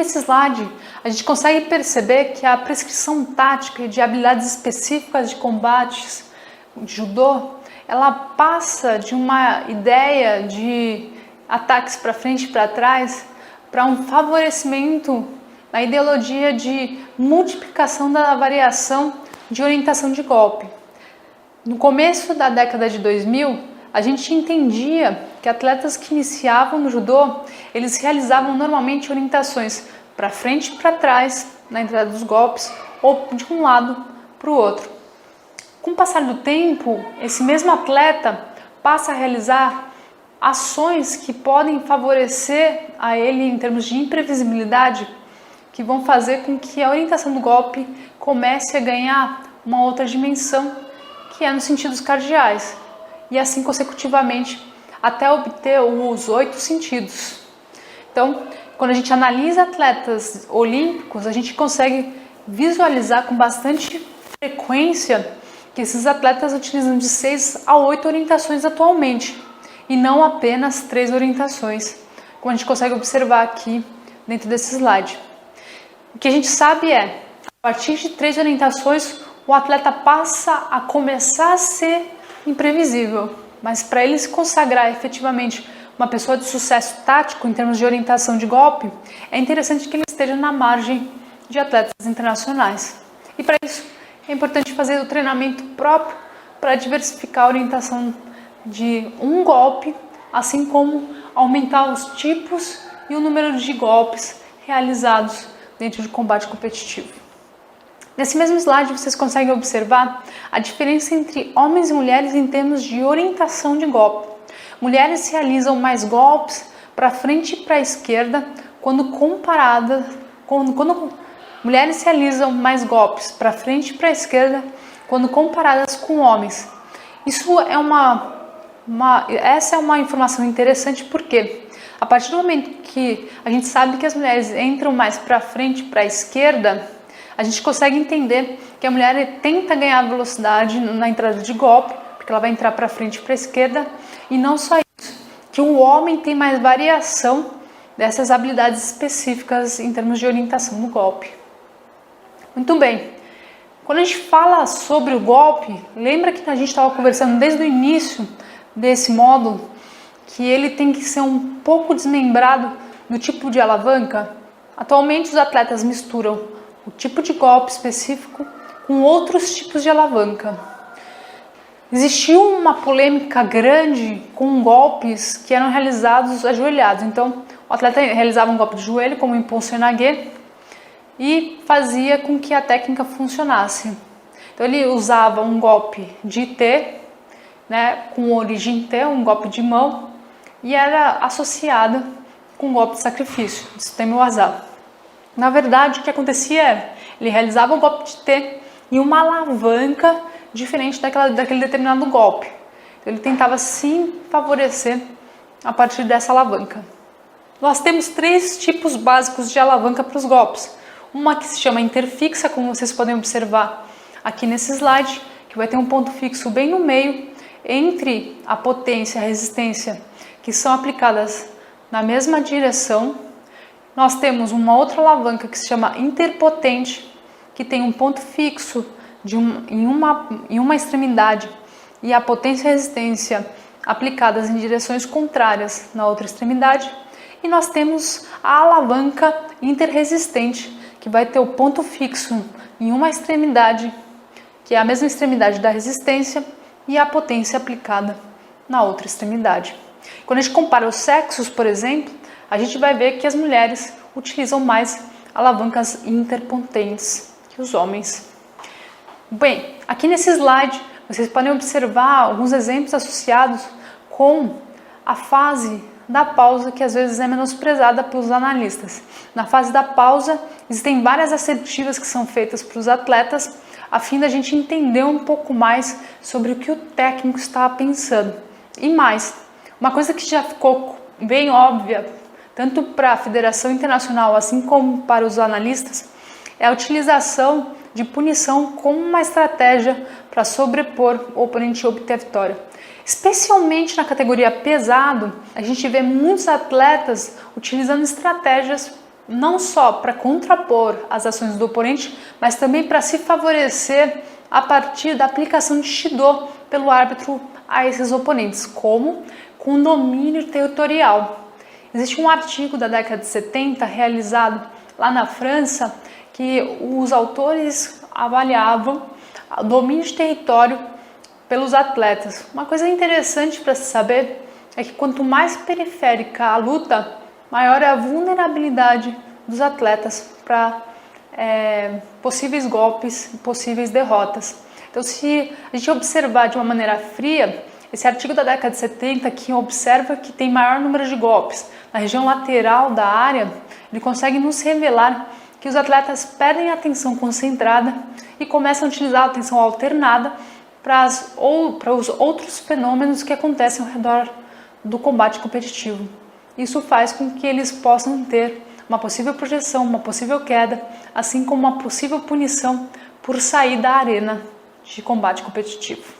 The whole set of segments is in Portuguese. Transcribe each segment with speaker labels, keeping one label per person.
Speaker 1: nesse slide, a gente consegue perceber que a prescrição tática de habilidades específicas de combates de judô, ela passa de uma ideia de ataques para frente e para trás para um favorecimento na ideologia de multiplicação da variação de orientação de golpe. No começo da década de 2000, a gente entendia que atletas que iniciavam no judô, eles realizavam normalmente orientações para frente e para trás na entrada dos golpes ou de um lado para o outro. Com o passar do tempo, esse mesmo atleta passa a realizar ações que podem favorecer a ele em termos de imprevisibilidade, que vão fazer com que a orientação do golpe comece a ganhar uma outra dimensão, que é nos sentidos cardeais, e assim consecutivamente até obter os 8 sentidos. Então, quando a gente analisa atletas olímpicos, a gente consegue visualizar com bastante frequência que esses atletas utilizam de 6 a 8 orientações atualmente, e não apenas 3 orientações, como a gente consegue observar aqui dentro desse slide. O que a gente sabe é, a partir de 3 orientações, o atleta passa a começar a ser imprevisível, mas para ele se consagrar efetivamente uma pessoa de sucesso tático em termos de orientação de golpe, é interessante que ele esteja na margem de atletas internacionais. E para isso é importante fazer o treinamento próprio para diversificar a orientação de um golpe, assim como aumentar os tipos e o número de golpes realizados dentro de combate competitivo. Nesse mesmo slide vocês conseguem observar a diferença entre homens e mulheres em termos de orientação de golpe. Mulheres realizam mais golpes para frente e para a esquerda mulheres realizam mais golpes para frente e para a esquerda quando comparadas com homens. Isso é essa é uma informação interessante porque a partir do momento que a gente sabe que as mulheres entram mais para frente e para a esquerda, a gente consegue entender que a mulher tenta ganhar velocidade na entrada de golpe, porque ela vai entrar para frente e para a esquerda, e não só isso, que o homem tem mais variação dessas habilidades específicas em termos de orientação no golpe. Muito bem, quando a gente fala sobre o golpe, lembra que a gente estava conversando desde o início desse módulo que ele tem que ser um pouco desmembrado do tipo de alavanca? Atualmente os atletas misturam o tipo de golpe específico com outros tipos de alavanca. Existiu uma polêmica grande com golpes que eram realizados ajoelhados. Então, o atleta realizava um golpe de joelho, como o impulso Nage, e fazia com que a técnica funcionasse. Então, ele usava um golpe de T, com origem T, um golpe de mão, e era associada com um golpe de sacrifício, de Sutemi Waza. Na verdade, o que acontecia era, ele realizava um golpe de T e uma alavanca diferente daquele determinado golpe. Então, ele tentava sim favorecer a partir dessa alavanca. Nós temos 3 tipos básicos de alavanca para os golpes. Uma que se chama interfixa, como vocês podem observar aqui nesse slide, que vai ter um ponto fixo bem no meio, entre a potência e a resistência, que são aplicadas na mesma direção. Nós temos uma outra alavanca que se chama interpotente, que tem um ponto fixo em uma extremidade e a potência e a resistência aplicadas em direções contrárias na outra extremidade. E nós temos a alavanca interresistente, que vai ter o ponto fixo em uma extremidade, que é a mesma extremidade da resistência, e a potência aplicada na outra extremidade. Quando a gente compara os sexos, por exemplo, a gente vai ver que as mulheres utilizam mais alavancas interpotentes que os homens. Bem, aqui nesse slide vocês podem observar alguns exemplos associados com a fase da pausa, que às vezes é menosprezada pelos analistas. Na fase da pausa, existem várias assertivas que são feitas para os atletas, a fim da gente entender um pouco mais sobre o que o técnico está pensando. E mais, uma coisa que já ficou bem óbvia, tanto para a Federação Internacional, assim como para os analistas, é a utilização de punição como uma estratégia para sobrepor o oponente e obter a vitória. Especialmente na categoria pesado, a gente vê muitos atletas utilizando estratégias não só para contrapor as ações do oponente, mas também para se favorecer a partir da aplicação de Shido pelo árbitro a esses oponentes, como com domínio territorial. Existe um artigo da década de 70 realizado lá na França que os autores avaliavam o domínio de território pelos atletas. Uma coisa interessante para se saber é que quanto mais periférica a luta, maior é a vulnerabilidade dos atletas para possíveis golpes, possíveis derrotas. Então, se a gente observar de uma maneira fria, esse artigo da década de 70 que observa que tem maior número de golpes na região lateral da área, ele consegue nos revelar que os atletas perdem a atenção concentrada e começam a utilizar a atenção alternada para os outros fenômenos que acontecem ao redor do combate competitivo. Isso faz com que eles possam ter uma possível projeção, uma possível queda, assim como uma possível punição por sair da arena de combate competitivo.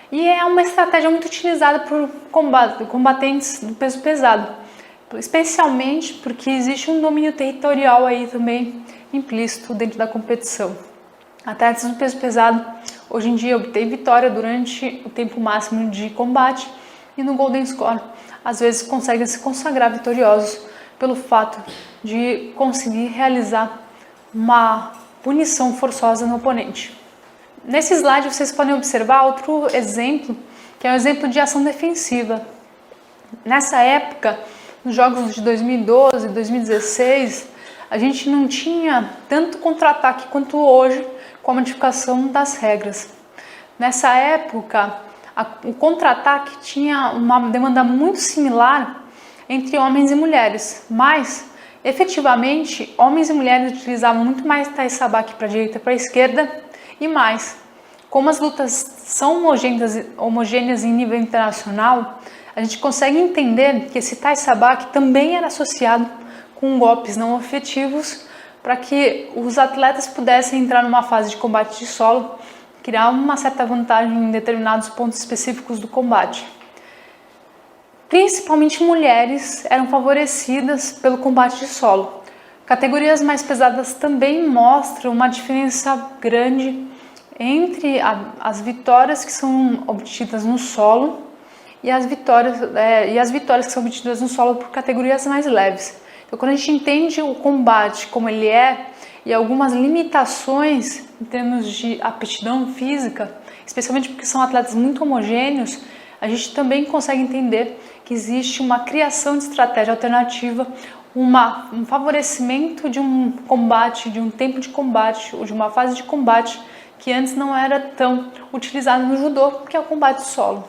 Speaker 1: E é uma estratégia muito utilizada por combatentes do peso pesado, especialmente porque existe um domínio territorial aí também implícito dentro da competição. Atletas do peso pesado hoje em dia obtêm vitória durante o tempo máximo de combate e no Golden Score às vezes conseguem se consagrar vitoriosos pelo fato de conseguir realizar uma punição forçosa no oponente. Nesse slide vocês podem observar outro exemplo, que é um exemplo de ação defensiva. Nessa época, nos jogos de 2012 e 2016, a gente não tinha tanto contra-ataque quanto hoje com a modificação das regras. Nessa época, o contra-ataque tinha uma demanda muito similar entre homens e mulheres, mas efetivamente homens e mulheres utilizavam muito mais Tai Sabaki para a direita e para a esquerda e mais. Como as lutas são homogêneas em nível internacional, a gente consegue entender que esse Tai Sabaki também era associado com golpes não efetivos para que os atletas pudessem entrar numa fase de combate de solo, criar uma certa vantagem em determinados pontos específicos do combate. Principalmente mulheres eram favorecidas pelo combate de solo. Categorias mais pesadas também mostram uma diferença grande entre as vitórias que são obtidas no solo e as vitórias que são obtidas no solo por categorias mais leves. Então, quando a gente entende o combate como ele é e algumas limitações em termos de aptidão física, especialmente porque são atletas muito homogêneos, a gente também consegue entender que existe uma criação de estratégia alternativa, um favorecimento de um combate, de um tempo de combate ou de uma fase de combate que antes não era tão utilizado no judô, que é o combate solo.